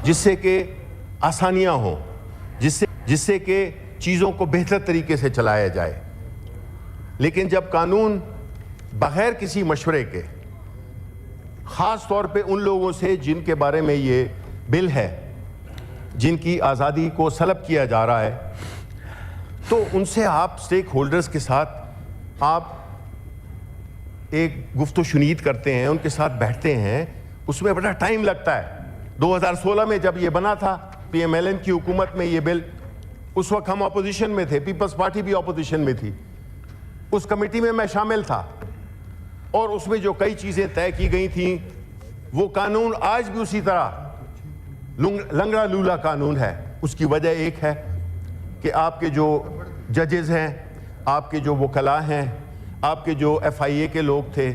جس سے کہ آسانیاں ہوں, جس سے کہ چیزوں کو بہتر طریقے سے چلایا جائے. لیکن جب قانون بغیر کسی مشورے کے, خاص طور پہ ان لوگوں سے جن کے بارے میں یہ بل ہے, جن کی آزادی کو سلب کیا جا رہا ہے, تو ان سے آپ سٹیک ہولڈرز کے ساتھ آپ ایک گفت و شنید کرتے ہیں, ان کے ساتھ بیٹھتے ہیں, اس میں بڑا ٹائم لگتا ہے. 2016 میں جب یہ بنا تھا پی ایم ایل این کی حکومت میں یہ بل, اس وقت ہم اپوزیشن میں تھے, پیپلز پارٹی بھی اپوزیشن میں تھی, اس کمیٹی میں میں شامل تھا, اور اس میں جو کئی چیزیں طے کی گئی تھیں وہ قانون آج بھی اسی طرح لنگڑا لولا قانون ہے. اس کی وجہ ایک ہے کہ آپ کے جو ججز ہیں, آپ کے جو وکلاء ہیں, آپ کے جو ایف آئی اے کے لوگ تھے,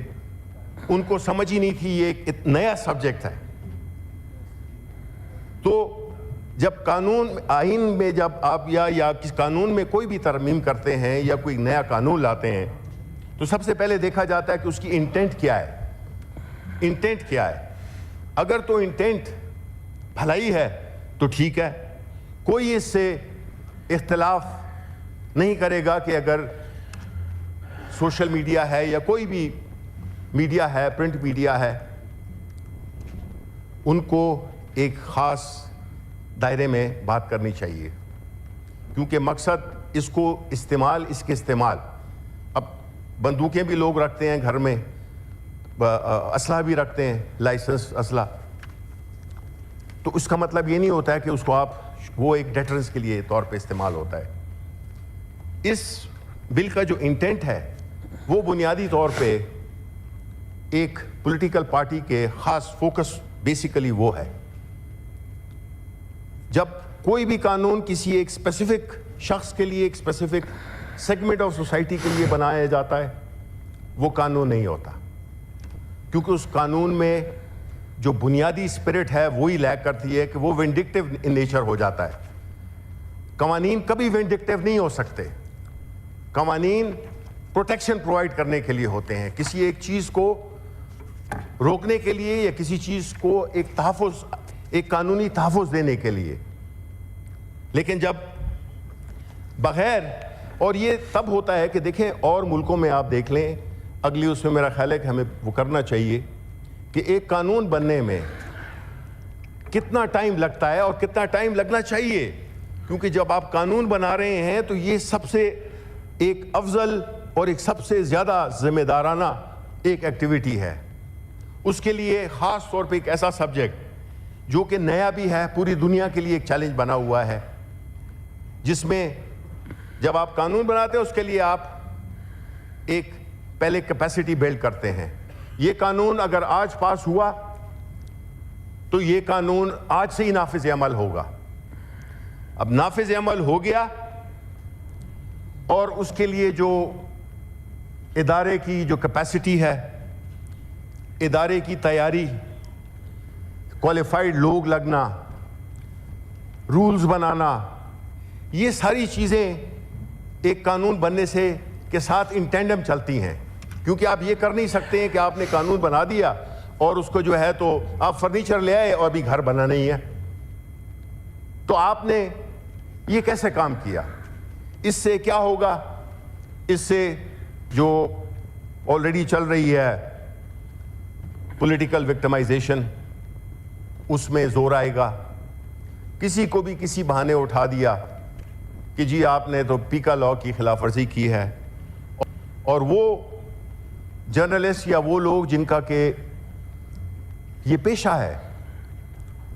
ان کو سمجھ ہی نہیں تھی یہ ایک نیا سبجیکٹ ہے. تو جب قانون آئین میں جب آپ یا کس قانون میں کوئی بھی ترمیم کرتے ہیں یا کوئی نیا قانون لاتے ہیں, تو سب سے پہلے دیکھا جاتا ہے کہ اس کی انٹینٹ کیا ہے. انٹینٹ کیا ہے؟ اگر تو انٹینٹ بھلائی ہے تو ٹھیک ہے, کوئی اس سے اختلاف نہیں کرے گا کہ اگر سوشل میڈیا ہے یا کوئی بھی میڈیا ہے, پرنٹ میڈیا ہے, ان کو ایک خاص دائرے میں بات کرنی چاہیے, کیونکہ مقصد اس کے استعمال اب بندوقیں بھی لوگ رکھتے ہیں گھر میں, اسلحہ بھی رکھتے ہیں, لائسنس اسلحہ, تو اس کا مطلب یہ نہیں ہوتا ہے کہ اس کو وہ ایک ڈیٹرنس کے لیے طور پہ استعمال ہوتا ہے. اس بل کا جو انٹینٹ ہے وہ بنیادی طور پہ ایک پولیٹیکل پارٹی کے خاص فوکس بیسیکلی وہ ہے. جب کوئی بھی قانون کسی ایک اسپیسیفک شخص کے لیے, ایک اسپیسیفک سیگمنٹ آف سوسائٹی کے لیے بنایا جاتا ہے, وہ قانون نہیں ہوتا, کیونکہ اس قانون میں جو بنیادی اسپرٹ ہے وہی لیک کرتی ہے کہ وہ وینڈکٹیو ان نیچر ہو جاتا ہے. قوانین کبھی وینڈکٹیو نہیں ہو سکتے. قوانین پروٹیکشن پرووائڈ کرنے کے لیے ہوتے ہیں, کسی ایک چیز کو روکنے کے لیے یا کسی چیز کو ایک قانونی تحفظ دینے کے لیے. لیکن جب بغیر, اور یہ تب ہوتا ہے کہ دیکھیں اور ملکوں میں آپ دیکھ لیں, اگلی اس میں میرا خیال ہے کہ ہمیں وہ کرنا چاہیے کہ ایک قانون بننے میں کتنا ٹائم لگتا ہے اور کتنا ٹائم لگنا چاہیے, کیونکہ جب آپ قانون بنا رہے ہیں تو یہ سب سے ایک افضل اور ایک سب سے زیادہ ذمہ دارانہ ایک ایکٹیویٹی ہے. اس کے لیے خاص طور پہ ایک ایسا سبجیکٹ جو کہ نیا بھی ہے, پوری دنیا کے لیے ایک چیلنج بنا ہوا ہے, جس میں جب آپ قانون بناتے ہیں اس کے لیے آپ ایک پہلے کیپیسٹی بلڈ کرتے ہیں. یہ قانون اگر آج پاس ہوا تو یہ قانون آج سے ہی نافذ عمل ہوگا. اب نافذ عمل ہو گیا اور اس کے لیے جو ادارے کی جو کیپیسٹی ہے, ادارے کی تیاری, کوالیفائڈ لوگ لگنا, رولز بنانا, یہ ساری چیزیں ایک قانون بننے سے کے ساتھ ان ٹینڈم چلتی ہیں. کیونکہ آپ یہ کر نہیں سکتے ہیں کہ آپ نے قانون بنا دیا اور اس کو جو ہے تو آپ فرنیچر لے آئے اور ابھی گھر بنا نہیں ہے. تو آپ نے یہ کیسے کام کیا؟ اس سے کیا ہوگا؟ اس سے جو آلریڈی چل رہی ہے پولیٹیکل وکٹمائزیشن, اس میں زور آئے گا. کسی کو بھی کسی بہانے اٹھا دیا کہ جی آپ نے تو پیکا لاء کی خلاف ورزی کی ہے, اور وہ جرنلسٹ یا وہ لوگ جن کا کہ یہ پیشہ ہے,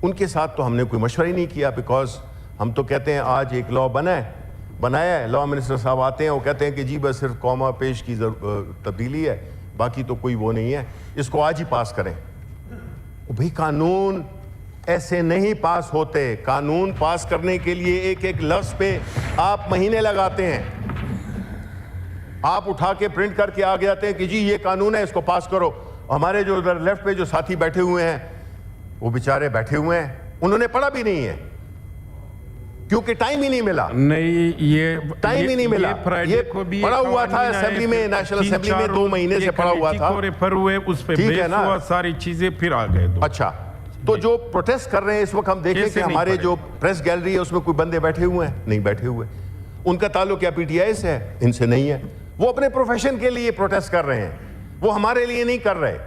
ان کے ساتھ تو ہم نے کوئی مشورہ ہی نہیں کیا, بیکاز ہم تو کہتے ہیں آج ایک لاء بنایا ہے, لاء منسٹر صاحب آتے ہیں, وہ کہتے ہیں کہ جی بس صرف کوما پیش کی تبدیلی ہے, باقی تو کوئی وہ نہیں ہے, اس کو آج ہی پاس کریں. بھئی قانون ایسے نہیں پاس ہوتے. قانون پاس کرنے کے لیے ایک ایک لفظ پہ آپ مہینے لگاتے ہیں. آپ اٹھا کے پرنٹ کر کے آگے آتے ہیں کہ جی یہ قانون ہے, اس کو پاس کرو. ہمارے جو ادھر لیفٹ پہ جو ساتھی بیٹھے ہوئے ہیں وہ بیچارے بیٹھے ہوئے ہیں, انہوں نے پڑھا بھی نہیں ہے کیونکہ ٹائم ہی نہیں ملا. نہیں, یہ ٹائم ہی نہیں ملا. یہ پڑھا ہوا تھا اسمبلی میں, نیشنل اسمبلی میں 2 مہینے سے پڑھا ہوا تھا. ریفر ہوئے اس پہ بیس ہوا, ساری چیزیں پھر آ گئے. اچھا, تو جو پروٹیسٹ کر رہے ہیں اس وقت ہم دیکھیں کہ ہمارے جو پریس گیلری ہے اس میں کوئی بندے بیٹھے ہوئے ہیں؟ نہیں بیٹھے ہوئے. ان کا تعلق کیا پی ٹی آئی سے ہے؟ ان سے نہیں ہے. وہ اپنے پروفیشن کے لیے پروٹیسٹ کر رہے ہیں, وہ ہمارے لیے نہیں کر رہے,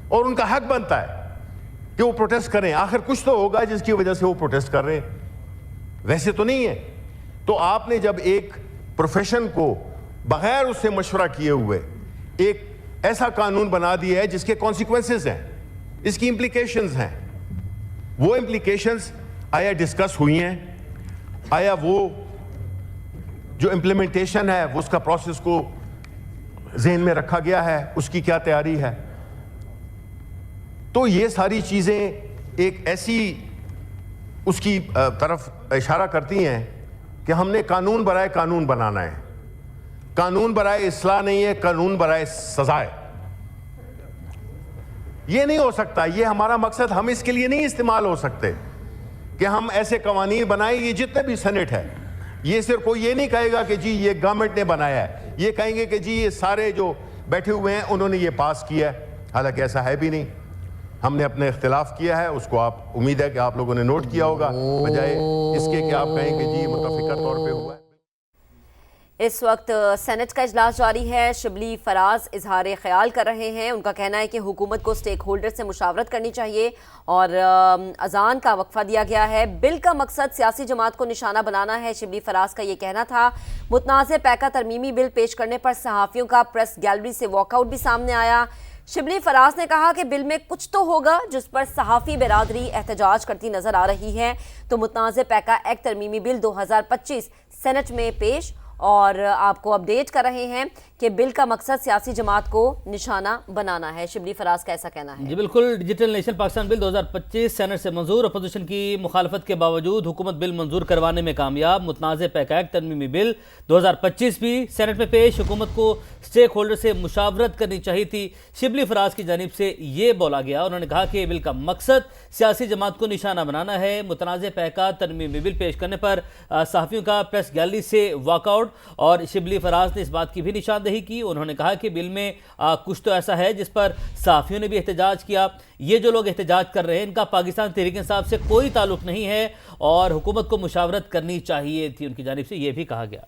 اور ان کا حق بنتا ہے کہ وہ پروٹیسٹ کریں. آخر کچھ تو ہوگا جس کی وجہ سے وہ پروٹیسٹ کر رہے ہیں, ویسے تو نہیں ہے. تو آپ نے جب ایک پروفیشن کو بغیر اس سے مشورہ کیے ہوئے ایک ایسا قانون بنا دیا ہے جس کے کانسیکوینسز ہیں, اس کی امپلیکیشنز ہیں, وہ امپلیکیشنز آیا ڈسکس ہوئی ہیں؟ آیا وہ جو امپلیمنٹیشن ہے وہ اس کا پروسیس کو ذہن میں رکھا گیا ہے؟ اس کی کیا تیاری ہے؟ تو یہ ساری چیزیں ایک ایسی اس کی طرف اشارہ کرتی ہیں کہ ہم نے قانون برائے قانون بنانا ہے. قانون برائے اصلاح نہیں ہے, قانون برائے سزا ہے. یہ نہیں ہو سکتا, یہ ہمارا مقصد, ہم اس کے لیے نہیں استعمال ہو سکتے کہ ہم ایسے قوانین بنائیں. یہ جتنے بھی سینٹ ہے, یہ صرف کوئی یہ نہیں کہے گا کہ جی یہ گورنمنٹ نے بنایا ہے, یہ کہیں گے کہ جی یہ سارے جو بیٹھے ہوئے ہیں انہوں نے یہ پاس کیا ہے. حالانکہ ایسا ہے بھی نہیں. ہم نے اپنے اختلاف کیا ہے, اس کو آپ امید ہے کہ آپ لوگوں نے نوٹ کیا ہوگا, بجائے اس کے کہ آپ کہیں کہ جی متفقہ طور پہ ہوا ہے. اس وقت سینٹ کا اجلاس جاری ہے. شبلی فراز اظہار خیال کر رہے ہیں. ان کا کہنا ہے کہ حکومت کو سٹیک ہولڈر سے مشاورت کرنی چاہیے اور اذان کا وقفہ دیا گیا ہے. بل کا مقصد سیاسی جماعت کو نشانہ بنانا ہے, شبلی فراز کا یہ کہنا تھا. متنازع پیکہ ترمیمی بل پیش کرنے پر صحافیوں کا پریس گیلری سے واک آؤٹ بھی سامنے آیا. شبلی فراز نے کہا کہ بل میں کچھ تو ہوگا جس پر صحافی برادری احتجاج کرتی نظر آ رہی ہے. تو متنازع پیکہ ایکٹ ترمیمی بل 2025 سینٹ میں پیش, اور آپ کو اپڈیٹ کر رہے ہیں کہ بل کا مقصد سیاسی جماعت کو نشانہ بنانا ہے. شبلی فراز کا ایسا کہنا ہے. جی بالکل. ڈیجیٹل نیشنل پاکستان بل 2025 سینٹ سے منظور. اپوزیشن کی مخالفت کے باوجود حکومت بل منظور کروانے میں کامیاب. متنازع پیکہ ایکٹ ترمیمی بل 2025 بھی سینٹ میں پیش. حکومت کو سٹیک ہولڈر سے مشاورت کرنی چاہیے تھی. شبلی فراز کی جانب سے یہ بولا گیا. انہوں نے کہا کہ بل کا مقصد سیاسی جماعت کو نشانہ بنانا ہے. متنازع پیکہ ترمیمی بل پیش کرنے پر صحافیوں کا پریس گیلری سے واک آؤٹ, اور شبلی فراز نے اس بات کی بھی نشاندہی کی. انہوں نے کہا کہ بل میں کچھ تو ایسا ہے جس پر صحافیوں نے بھی احتجاج کیا. یہ جو لوگ احتجاج کر رہے ہیں ان کا پاکستان تحریک انصاف سے کوئی تعلق نہیں ہے اور حکومت کو مشاورت کرنی چاہیے تھی. ان کی جانب سے یہ بھی کہا گیا.